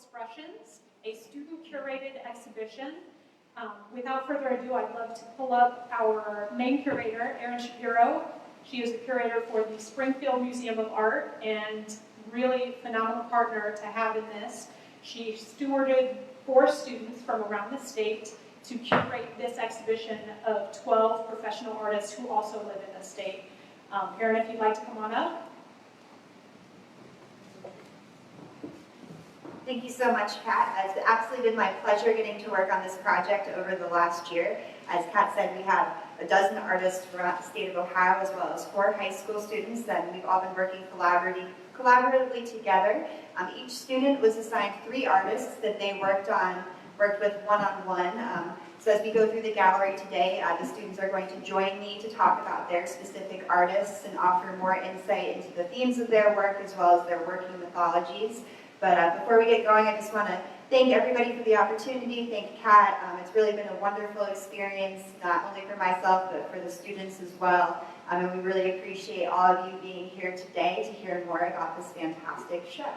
Expressions, a student-curated exhibition. Without further ado, I'd love to pull up our main curator, Erin Shapiro. She is the curator for the Springfield Museum of Art and really phenomenal partner to have in this. She stewarded 4 students from around the state to curate this exhibition of 12 professional artists who also live in the state. Erin, if you'd like to come on up. Thank you so much, Kat. It's absolutely been my pleasure getting to work on this project over the last year. As Kat said, we have a dozen artists throughout the state of Ohio, as well as 4 high school students, and we've all been working collaboratively together. Each student was assigned 3 artists that they worked with one-on-one. So as we go through the gallery today, the students are going to join me to talk about their specific artists and offer more insight into the themes of their work, as well as their working methodologies. But before we get going, I just want to thank everybody for the opportunity. Thank Kat. It's really been a wonderful experience, not only for myself, but for the students as well. And we really appreciate all of you being here today to hear more about this fantastic show.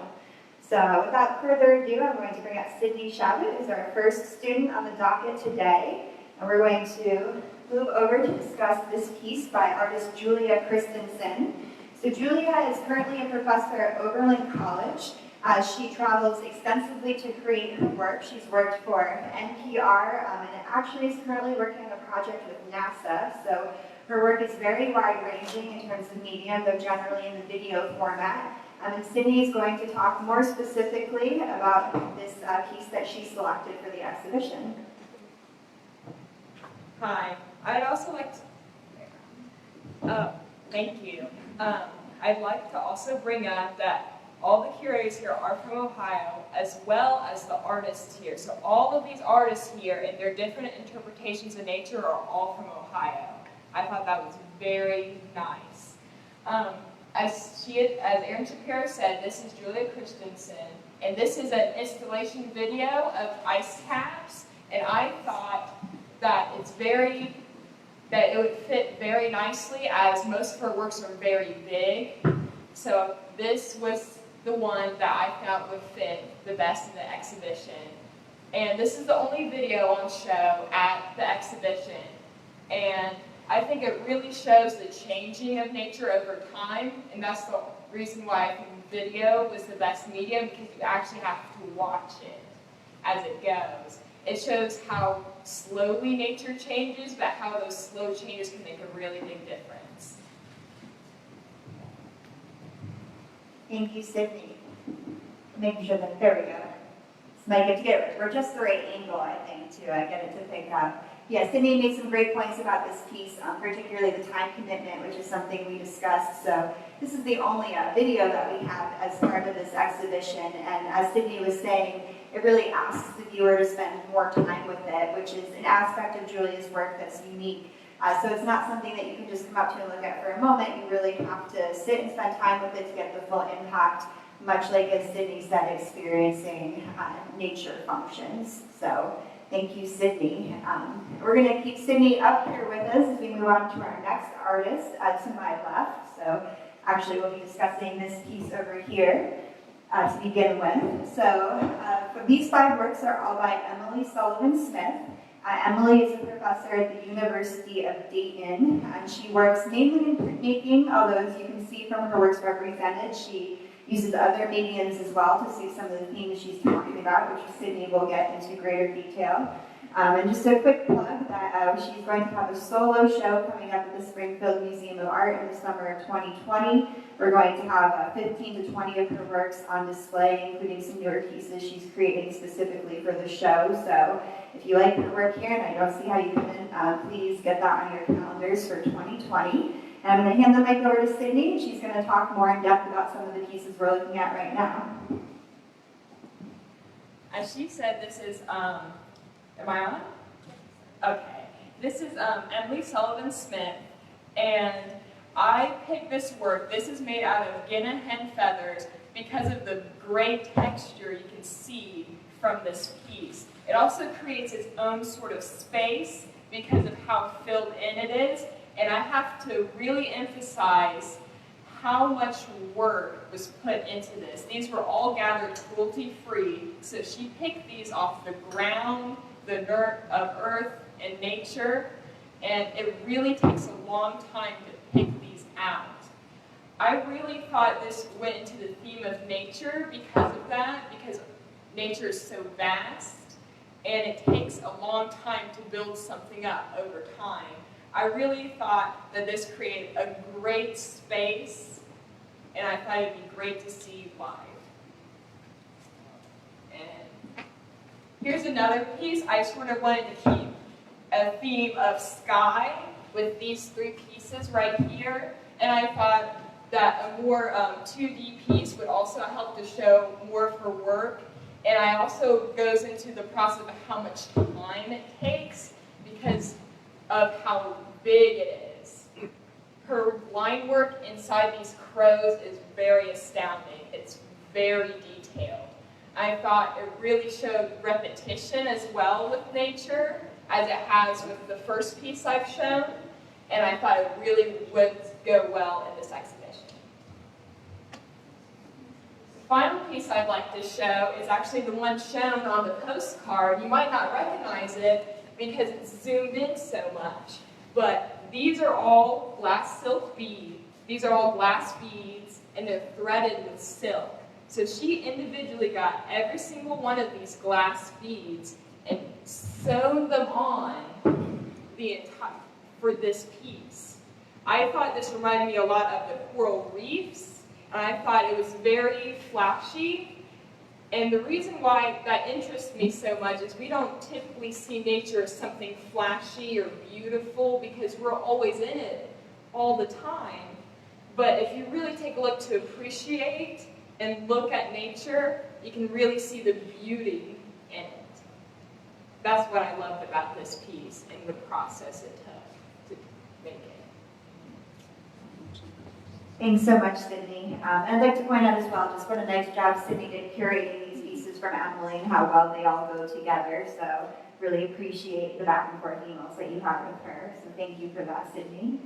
So without further ado, I'm going to bring up Sydney Shabbat, who's our first student on the docket today. And we're going to move over to discuss this piece by artist Julia Christensen. So Julia is currently a professor at Oberlin College. She travels extensively to create her work. She's worked for NPR and actually is currently working on a project with NASA. So her work is very wide-ranging in terms of medium, though generally in the video format. And Sydney is going to talk more specifically about this piece that she selected for the exhibition. Hi, I'd also like to, thank you. I'd like to also bring up that all the curators here are from Ohio, as well as the artists here. So all of these artists here and their different interpretations of nature are all from Ohio. I thought that was very nice. As Erin Shapiro said, this is Julia Christensen, and this is an installation video of ice caps, and I thought that it would fit very nicely, as most of her works are very big. So this was the one that I felt would fit the best in the exhibition. And this is the only video on show at the exhibition. And I think it really shows the changing of nature over time, and that's the reason why I think video was the best medium, because you actually have to watch it as it goes. It shows how slowly nature changes, but how those slow changes can make a really big difference. Thank you, Sydney. Making sure that, there we go. So I get to get it. We're just the right angle, I think, to get it to pick up. Yeah, Sydney made some great points about this piece, particularly the time commitment, which is something we discussed. So this is the only video that we have as part of this exhibition. And as Sydney was saying, it really asks the viewer to spend more time with it, which is an aspect of Julia's work that's unique. So it's not something that you can just come up to and look at for a moment. You really have to sit and spend time with it to get the full impact, much like, as Sydney said, experiencing nature functions. So thank you, Sydney. We're going to keep Sydney up here with us as we move on to our next artist to my left. So actually we'll be discussing this piece over here to begin with. So these 5 works are all by Emily Sullivan Smith. Emily is a professor at the University of Dayton, and she works mainly in printmaking, although as you can see from her works represented, she uses other mediums as well to see some of the themes she's talking about, which Sydney will get into greater detail. And just a quick plug that she's going to have a solo show coming up at the Springfield Museum of Art in the summer of 2020. We're going to have 15 to 20 of her works on display, including some newer pieces she's creating specifically for the show. So if you like her work here, and I don't see how you couldn't, please get that on your calendars for 2020. And I'm going to hand the mic over to Sydney, and she's going to talk more in depth about some of the pieces we're looking at right now. As she said, this is, am I on? Okay. This is Emily Sullivan Smith, and I picked this work. This is made out of Guinea hen feathers because of the great texture you can see from this piece. It also creates its own sort of space because of how filled in it is, and I have to really emphasize how much work was put into this. These were all gathered cruelty-free, so she picked these off the ground, the dirt of earth and nature, and it really takes a long time to pick these out. I really thought this went into the theme of nature because of that, because nature is so vast, and it takes a long time to build something up over time. I really thought that this created a great space, and I thought it'd be great to see live. And here's another piece. I sort of wanted to keep a theme of sky with these three pieces right here, and I thought that a more 2D piece would also help to show more of her work. And I also goes into the process of how much time it takes because of how big it is. Her line work inside these crows is very astounding. It's very detailed. I thought it really showed repetition as well with nature, as it has with the first piece I've shown, and I thought it really would go well in this exhibition. The final piece I'd like to show is actually the one shown on the postcard. You might not recognize it because it's zoomed in so much, but these are all glass silk beads. These are all glass beads, and they're threaded with silk. So she individually got every single one of these glass beads and sewed them on the entire for this piece. I thought this reminded me a lot of the coral reefs, and I thought it was very flashy. And the reason why that interests me so much is we don't typically see nature as something flashy or beautiful because we're always in it all the time. But if you really take a look to appreciate and look at nature, you can really see the beauty in it. That's what I loved about this piece and the process it took to make it. Thanks so much, Sydney. I'd like to point out as well, just what a nice job Sydney did curating these pieces from Emily and how well they all go together. So really appreciate the back and forth emails that you had with her. So thank you for that, Sydney.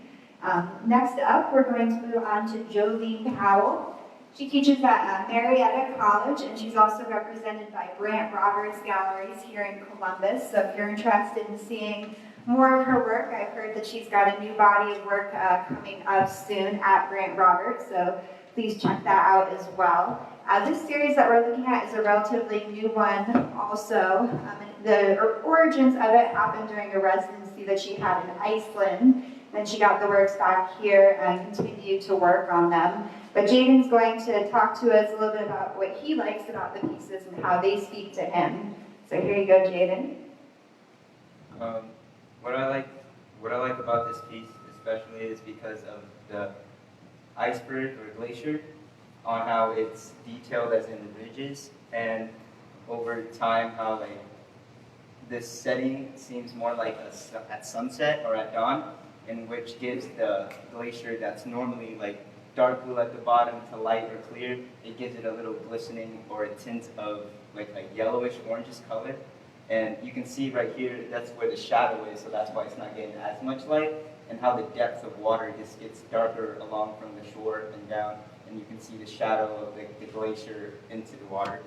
Next up, we're going to move on to Jolene Powell. She teaches at Marietta College, and she's also represented by Brant Roberts Galleries here in Columbus. So if you're interested in seeing more of her work, I've heard that she's got a new body of work coming up soon at Brant Roberts, so please check that out as well. This series that we're looking at is a relatively new one also. The origins of it happened during a residency that she had in Iceland. Then she got the works back here and continued to work on them. But Jaden's going to talk to us a little bit about what he likes about the pieces and how they speak to him. So here you go, Jaden. What I like about this piece especially is because of the iceberg or glacier, on how it's detailed as in the ridges, and over time how like this setting seems more like at sunset or at dawn, and which gives the glacier that's normally like dark blue at the bottom to light or clear, it gives it a little glistening or a tint of like a yellowish orangish color. And you can see right here, that's where the shadow is, so that's why it's not getting as much light, and how the depth of water just gets darker along from the shore and down, and you can see the shadow of the glacier into the water.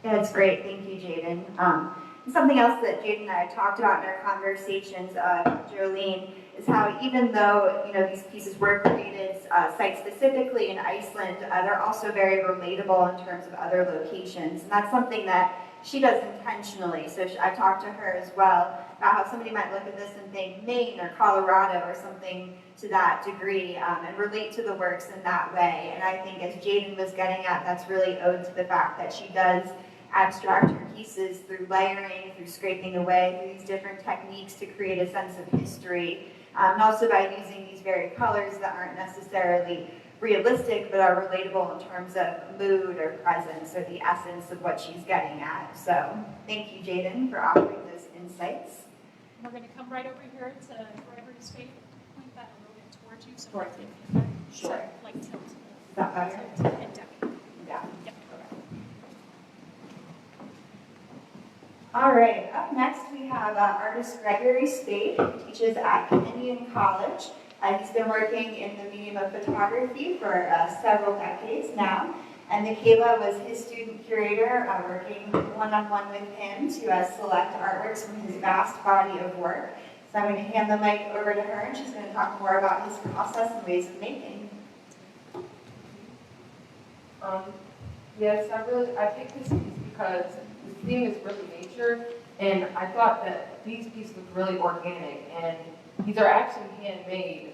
Yeah, that's great. Thank you, Jaden. Something else that Jaden and I talked about in our conversations, Jolene, is how even though these pieces were created site-specifically in Iceland, they're also very relatable in terms of other locations. And that's something that she does intentionally. So I talked to her as well about how somebody might look at this and think Maine or Colorado or something to that degree and relate to the works in that way. And I think as Jaden was getting at, that's really owed to the fact that she does abstract her pieces through layering, through scraping away, through these different techniques to create a sense of history. And also by using these very colors that aren't necessarily realistic, but are relatable in terms of mood or presence or the essence of what she's getting at. So thank you, Jaden, for offering those insights. We're going to come right over here to wherever you speak. Point that a little bit towards you. So Towards you. Sure. So, like tilt. Is that better? Tilt and down. Yeah. Yep. All right, up next we have artist Gregory Spade, who teaches at Kenyon College. He's been working in the medium of photography for several decades now. And Michaela was his student curator, working one-on-one with him to select artworks from his vast body of work. So I'm going to hand the mic over to her, and she's going to talk more about his process and ways of making. Yes, I picked this piece because the theme is really nature, and I thought that these pieces look really organic, and these are actually handmade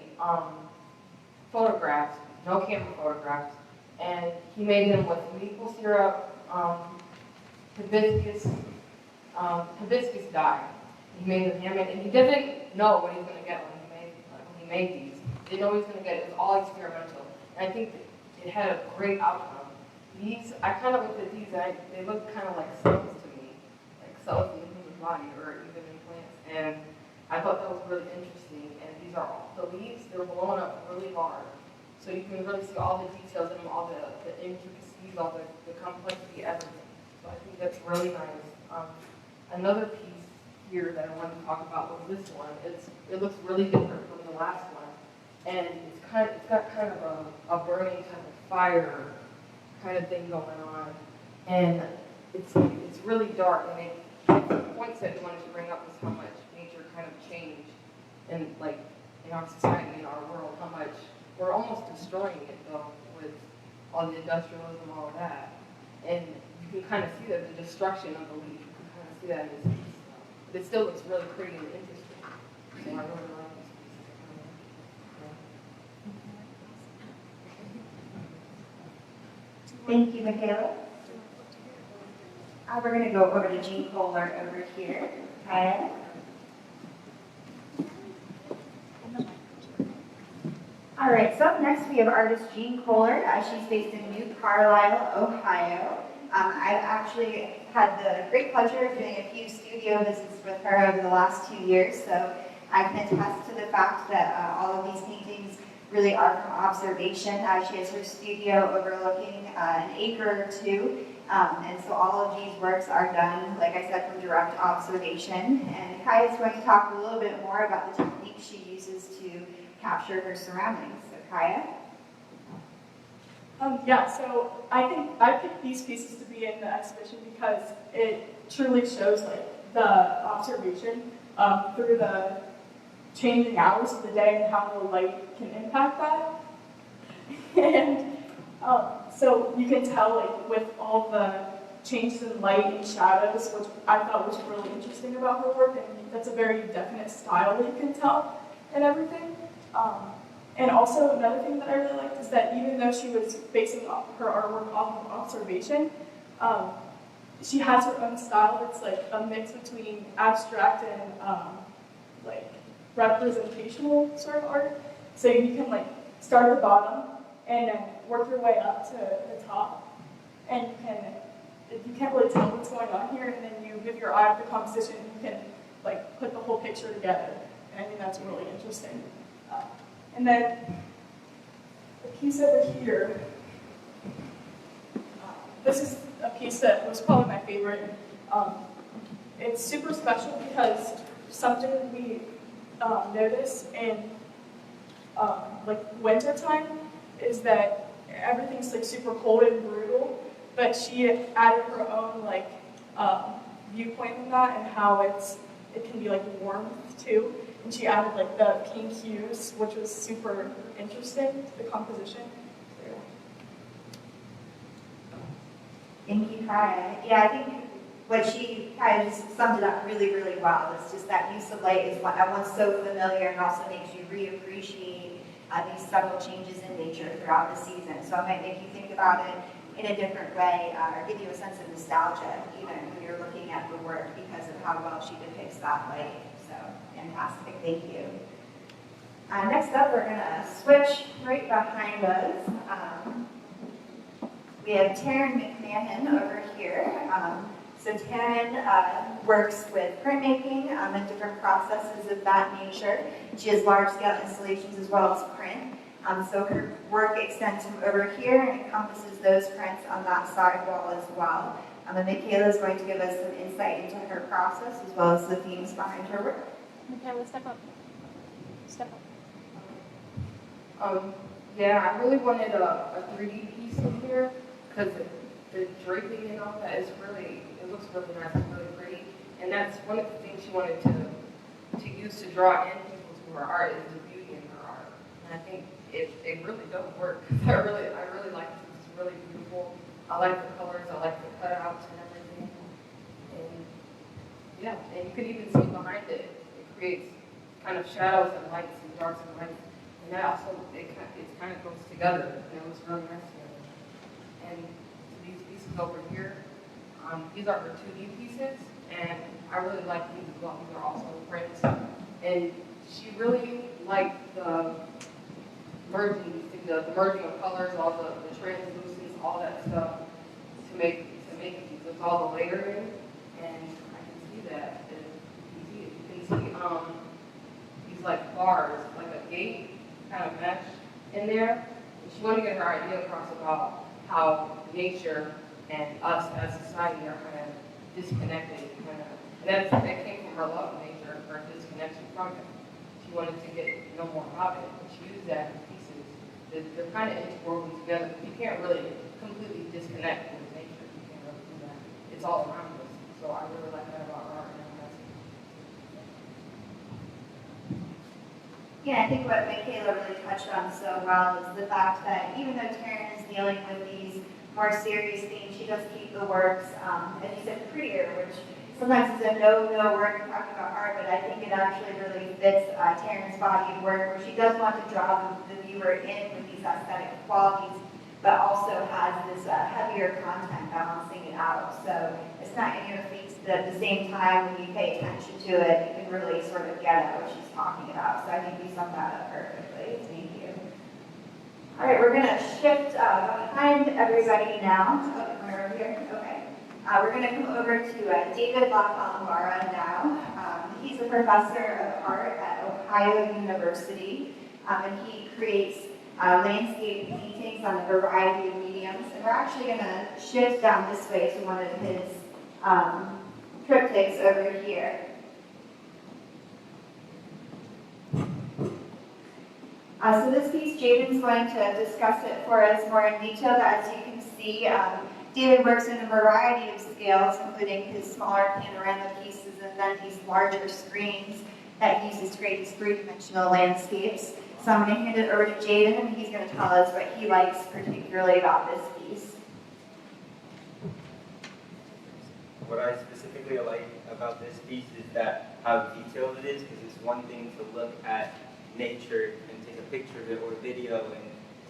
photographs, no camera photographs, and he made them with maple syrup, hibiscus dye. He made them handmade, and he didn't know what he was going to get when he made these. He didn't know what he was going to get. It was all experimental, and I think that it had a great outcome. These, I kind of looked at these, and they look kind of like cells to me, like cells in the human body or even in plants. And I thought that was really interesting. And these are all, the leaves, they're blown up really hard. So you can really see all the details in them, all the intricacies, all the complexity, everything. So I think that's really nice. Another piece here that I wanted to talk about was this one. It looks really different from the last one. And it's got kind of a burning kind of fire kind of thing going on, and it's really dark, and the points that we wanted to bring up was how much nature kind of changed in our society, in our world, how much we're almost destroying it though with all the industrialism, all of that, and you can kind of see that the destruction of the leaf. You can kind of see that in this piece, but it still looks really pretty and interesting. So I really like this piece. Thank you, Michaela. We're going to go over to Jean Kohler over here. Hi. All right, so up next we have artist Jean Kohler. She's based in New Carlisle, Ohio. I've actually had the great pleasure of doing a few studio visits with her over the last 2 years, so I can attest to the fact that all of these paintings really are from observation. She has her studio overlooking an acre or two, and so all of these works are done, like I said, from direct observation. And Kaya is going to talk a little bit more about the techniques she uses to capture her surroundings. So Kaya? So I think I picked these pieces to be in the exhibition because it truly shows the observation through the changing hours of the day and how the light can impact that. And so you can tell with all the changes in light and shadows, which I thought was really interesting about her work, and that's a very definite style that you can tell and everything. And also another thing that I really liked is that even though she was basing her artwork off of observation, she has her own style that's like a mix between abstract and representational sort of art. So you can start at the bottom and then work your way up to the top. And you can't really tell what's going on here, and then you give your eye the composition, and you can put the whole picture together. And I think that's really interesting. And then the piece over here, this is a piece that was probably my favorite. It's super special because something we notice in winter time is that everything's super cold and brutal, but she added her own viewpoint on that and how it can be warm too. And she added the pink hues, which was super interesting to the composition. Thank you, Kaya. Yeah, I think what Kaya just summed it up really, really well. It's just that use of light is at once so familiar and also makes you reappreciate these subtle changes in nature throughout the season. So it might make you think about it in a different way or give you a sense of nostalgia even when you're looking at the work because of how well she depicts that light. So fantastic, thank you. Next up, we're going to switch right behind us. We have Taryn McMahon over here. So Taryn works with printmaking and different processes of that nature. She has large-scale installations as well as print. So her work extends from over here and encompasses those prints on that side wall as well. And Michaela is going to give us some insight into her process as well as the themes behind her work. Michaela, step up. Step up. Yeah, I really wanted a 3D piece in here because the draping and all that is really, it looks really nice, and really pretty. And that's one of the things she wanted to use to draw in people to her art is the beauty in her art. And I think it really does work. I really like it. It's really beautiful. I like the colors. I like the cutouts and everything. And yeah, and you can even see behind it. It creates kind of shadows and lights and darks and lights. And that also, it kind of goes together. And it looks really nice together. And these pieces over here, these are her 2D pieces. And I really like these as well. These are also prints. And she really liked the merging, the merging of colors, all the translucence, all that stuff to make these. It's all the layering, and I can see that. And you can see these like bars, like a gate kind of mesh in there. And she wanted to get her idea across about how nature and us as society are kind of disconnected, and that came from her love of nature, her disconnection from it. She wanted to know more about it, and she used that in pieces. They're kind of interwoven together. You can't really completely disconnect with nature. You can't really do that. It's all around us. So I really like that about art. Yeah, I think what Michaela really touched on so well is the fact that even though Taryn is dealing with these more serious themes, she does keep the works, as you said, prettier, which sometimes is a no word when talking about art, but I think it actually really fits Taryn's body of work, where she does want to draw the viewer in with these aesthetic qualities, but also has this heavier content balancing it out. So it's not in your face, but at the same time, when you pay attention to it, you can really sort of get at what she's talking about. So I think we summed that up perfectly. Thank you. All right, we're going to shift behind everybody now. Oh, we're over here? Okay. We're going to come over to David LaCalambara now. He's a professor of art at Ohio University, and he creates landscape paintings on a variety of mediums. And we're actually going to shift down this way to one of his triptychs over here. So this piece, Jaden's going to discuss it for us more in detail. As you can see, David works in a variety of scales, including his smaller panorama pieces and then these larger screens that he uses to create these three-dimensional landscapes. So I'm going to hand it over to Jaden, and he's going to tell us what he likes particularly about this piece. What I specifically like about this piece is that how detailed it is, because it's one thing to look at nature and take a picture of it or video and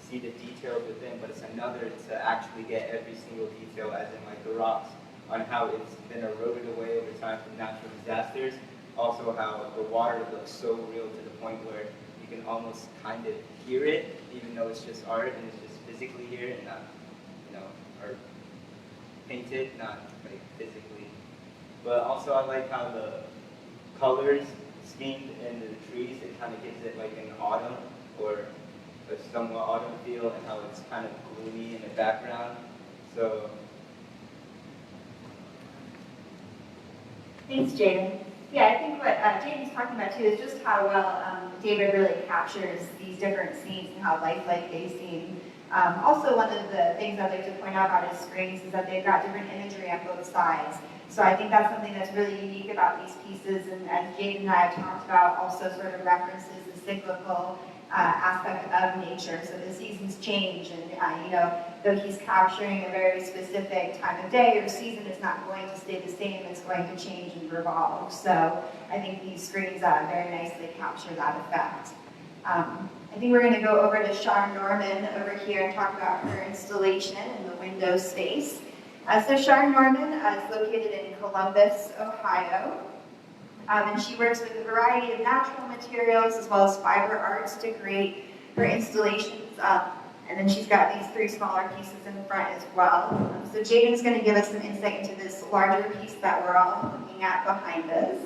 see the details within, but it's another to actually get every single detail, as in like the rocks, on how it's been eroded away over time from natural disasters. Also how the water looks so real to the point where you can almost kind of hear it, even though it's just art and it's just physically here and not, or painted, not like physically. But also I like how the colors schemed in the trees, it kind of gives it like an autumn or a somewhat autumn feel, and how it's kind of gloomy in the background. So Thanks, Jaden. Yeah, I think what Jaden's talking about too is just how well David really captures these different scenes and how lifelike they seem. Also, one of the things I'd like to point out about his screens is that they've got different imagery on both sides. So I think that's something that's really unique about these pieces, and as Jaden and I have talked about, also sort of references the cyclical aspect of nature. So the seasons change, and though he's capturing a very specific time of day or season, it's not going to stay the same. It's going to change and revolve. So I think these screens very nicely capture that effect. I think we're going to go over to Char Norman over here and talk about her installation in the window space. So Char Norman is located in Columbus, Ohio. And she works with a variety of natural materials as well as fiber arts to create her installations. And then she's got these three smaller pieces in the front as well. So Jaden's going to give us some insight into this larger piece that we're all looking at behind us.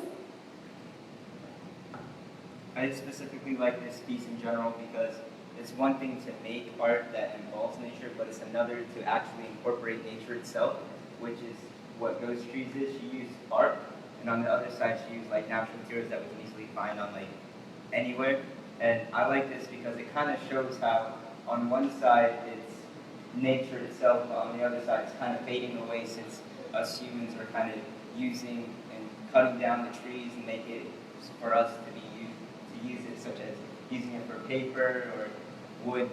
I specifically like this piece in general because it's one thing to make art that involves nature, but it's another to actually incorporate nature itself, which is what Ghost Trees is. She used art, and on the other side she used like natural materials that we can easily find on like anywhere. And I like this because it kind of shows how on one side it's nature itself, but on the other side it's kind of fading away since us humans are kind of using and cutting down the trees and make it for us to use it, such as using it for paper or wood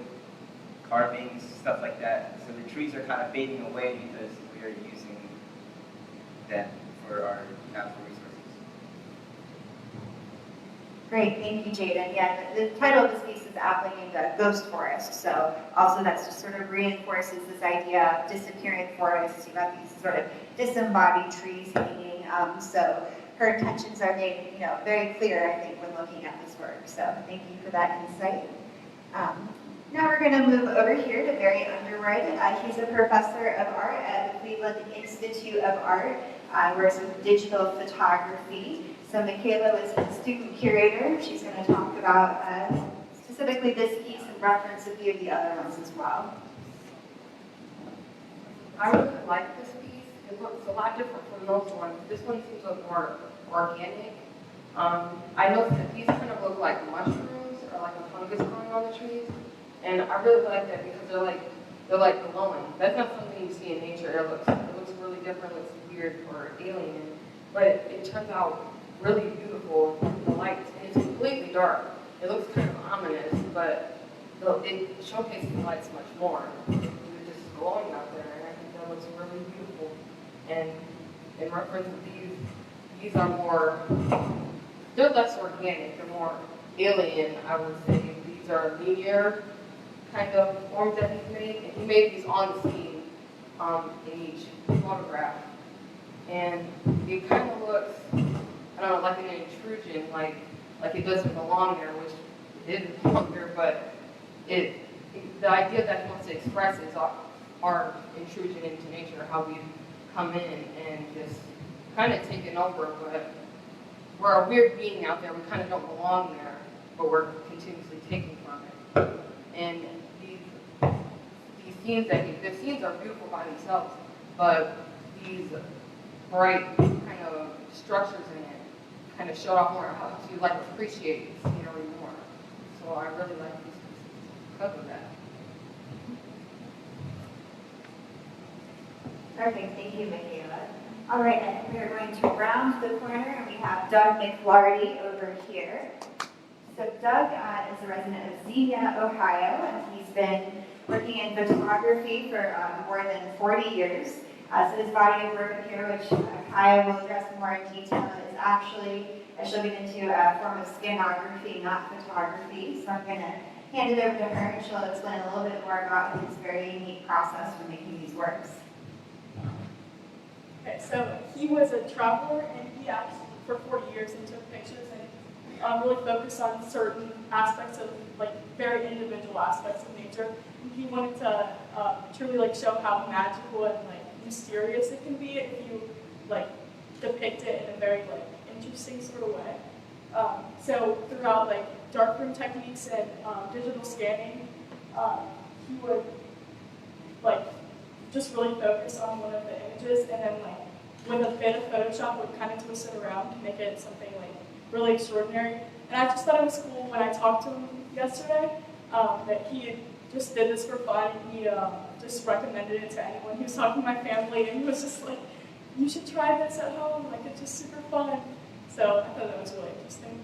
carvings, stuff like that. So the trees are kind of fading away because we are using them for our natural resources. Great, thank you, Jaden. Yeah, the title of this piece is Appling the Ghost Forest, so also that's just sort of reinforces this idea of disappearing forests. You've got these sort of disembodied trees hanging, so her intentions are made, very clear, I think, when looking at this work. So thank you for that insight. Now we're going to move over here to Barry Underwood. He's a professor of art at the Cleveland Institute of Art, works with digital photography. So Michaela was a student curator. She's going to talk about specifically this piece and reference a few of the other ones as well. I really like this piece. It looks a lot different from those ones. This one seems a little more organic. I noticed that these kind of look like mushrooms or like a fungus growing on the trees. And I really like that because they're like glowing. That's not something you see in nature. It looks really different, looks weird or alien, but it turns out really beautiful with the lights. And it's completely dark. It looks kind of ominous, but it showcases the lights much more. They're just glowing out there, and I think that looks really beautiful. And in reference to these are more, they're less organic, they're more alien, I would say. These are linear kind of forms that he's made, and he made these on the scene in each photograph. And it kind of looks, I don't know, like an intrusion, like it doesn't belong there, which it didn't belong there, but the idea that he wants to express is our intrusion into nature, how we come in and just kind of taken over, but we're a weird being out there, we kind of don't belong there, but we're continuously taking from it. And these scenes the scenes are beautiful by themselves, but these bright kind of structures in it kind of show off more how to like appreciate the scenery more. So I really like these pieces because of that. Perfect, thank you, Michaela. All right, and we are going to round the corner, and we have Doug McFlarty over here. So Doug is a resident of Xenia, Ohio, and he's been working in photography for more than 40 years. So this body of work up here, which Kaya will address more in detail, is actually, she'll get into a form of scanography, not photography. So I'm going to hand it over to her, and she'll explain a little bit more about his very unique process for making these works. Okay, so he was a traveler, and he actually, for 40 years, and took pictures and really focused on certain aspects of, very individual aspects of nature. And he wanted to truly, show how magical and, mysterious it can be if you, depict it in a very, interesting sort of way. So throughout, darkroom techniques and digital scanning, he would, just really focus on one of the images, and then with a bit of Photoshop would kind of twist it around to make it something really extraordinary. And I just thought it was cool when I talked to him yesterday that he had just did this for fun. He just recommended it to anyone. He was talking to my family, and he was just like, "You should try this at home. It's just super fun." So I thought that was really interesting.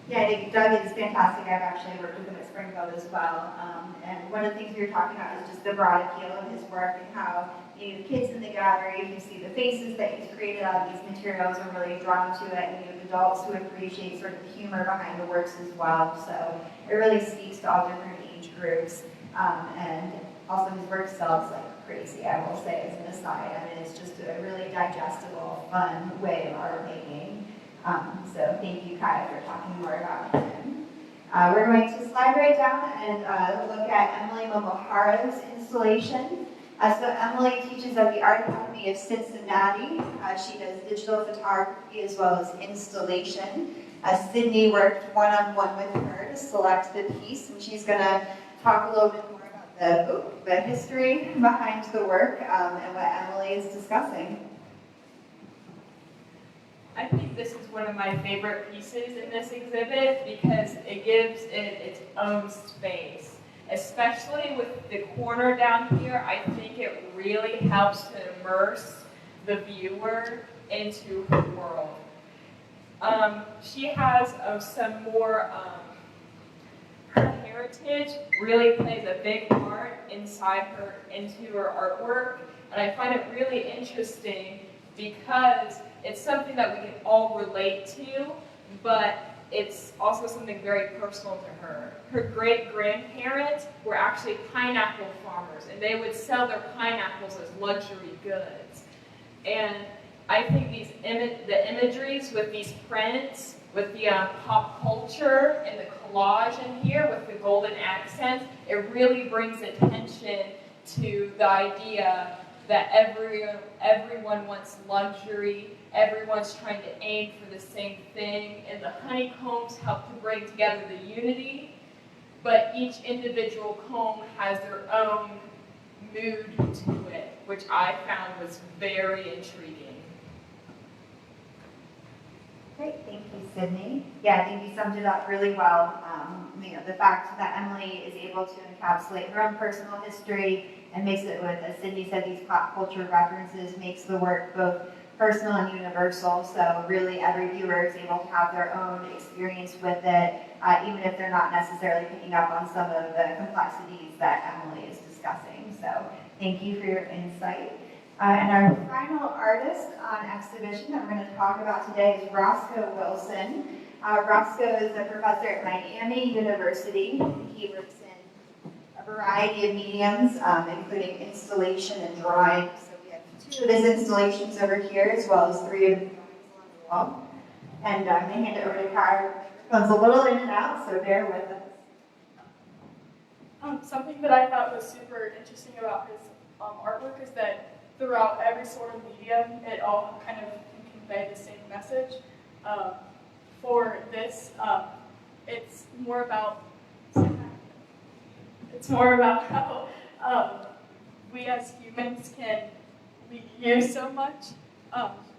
Yeah, I think Doug is fantastic. I've actually worked with him at Springfield as well. And one of the things we were talking about is just the broad appeal of his work and how the kids in the gallery, you see the faces that he's created out of these materials are really drawn to it, and you have adults who appreciate sort of the humor behind the works as well. So it really speaks to all different age groups. And also his work sells like crazy, I will say, as an aside. I mean, it's just a really digestible, fun way of art making. So thank you, Kaya, for talking more about him. We're going to slide right down and look at Emily Momohara's installation. So Emily teaches at the Art Academy of Cincinnati. She does digital photography as well as installation. Sydney worked one-on-one with her to select the piece, and she's going to talk a little bit more about the history behind the work and what Emily is discussing. I think think this is one of my favorite pieces in this exhibit because it gives it its own space. Especially with the corner down here, I think it really helps to immerse the viewer into her world. She has some more, her heritage really plays a big part into her artwork, and I find it really interesting because it's something that we can all relate to, but it's also something very personal to her. Her great-grandparents were actually pineapple farmers, and they would sell their pineapples as luxury goods. And I think the imageries with these prints, with the pop culture and the collage in here with the golden accents, it really brings attention to the idea that everyone wants luxury, everyone's trying to aim for the same thing, and the honeycombs help to bring together the unity, but each individual comb has their own mood to it, which I found was very intriguing. Great, thank you, Sydney. Yeah, I think you summed it up really well. The fact that Emily is able to encapsulate her own personal history and makes it with, as Sydney said, these pop culture references, makes the work both personal and universal. So really every viewer is able to have their own experience with it, even if they're not necessarily picking up on some of the complexities that Emily is discussing. So thank you for your insight. And our final artist on exhibition that we're going to talk about today is Roscoe Wilson. Roscoe is a professor at Miami University. He works in a variety of mediums, including installation and drawing. So we have 2 of his installations over here, as well as 3 of the drawings on the wall. And I'm going to hand it over to Kyle. It goes a little in and out, so bear with us. Something that I thought was super interesting about his artwork is that throughout every sort of medium, it all kind of can convey the same message. For this, it's more about how we as humans we use so much,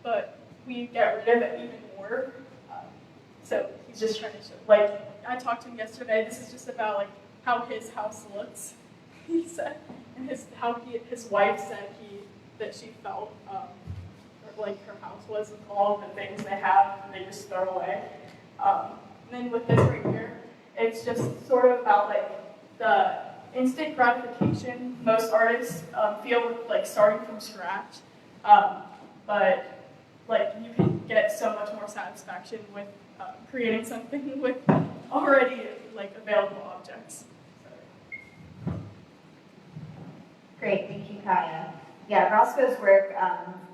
but we get rid of it even more. So he's just trying to show, like, I talked to him yesterday. This is just about like how his house looks. He said, and his wife said that she felt like her house was with all the things they have and they just throw away. And then with this right here, it's just sort of about like the instant gratification most artists feel like starting from scratch. But like you can get so much more satisfaction with creating something with already like available objects. Great, thank you, Kaya. Yeah, Roscoe's work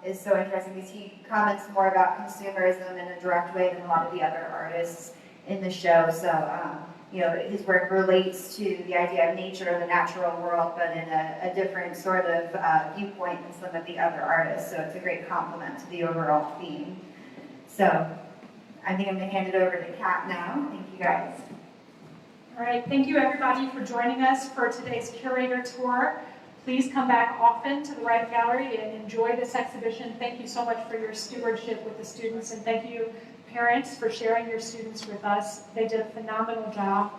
is so interesting because he comments more about consumerism in a direct way than a lot of the other artists in the show. So, his work relates to the idea of nature and the natural world, but in a different sort of viewpoint than some of the other artists. So it's a great complement to the overall theme. So I think I'm going to hand it over to Kat now. Thank you, guys. All right, thank you everybody for joining us for today's curator tour. Please come back often to the Wright Gallery and enjoy this exhibition. Thank you so much for your stewardship with the students, and thank you, parents, for sharing your students with us. They did a phenomenal job.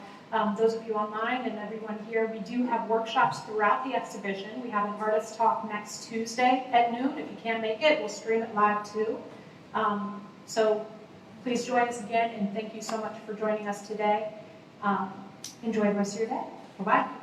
Those of you online and everyone here, we do have workshops throughout the exhibition. We have an artist talk next Tuesday at noon. If you can't make it, we'll stream it live too. So please join us again, and thank you so much for joining us today. Enjoy the rest of your day. Bye-bye.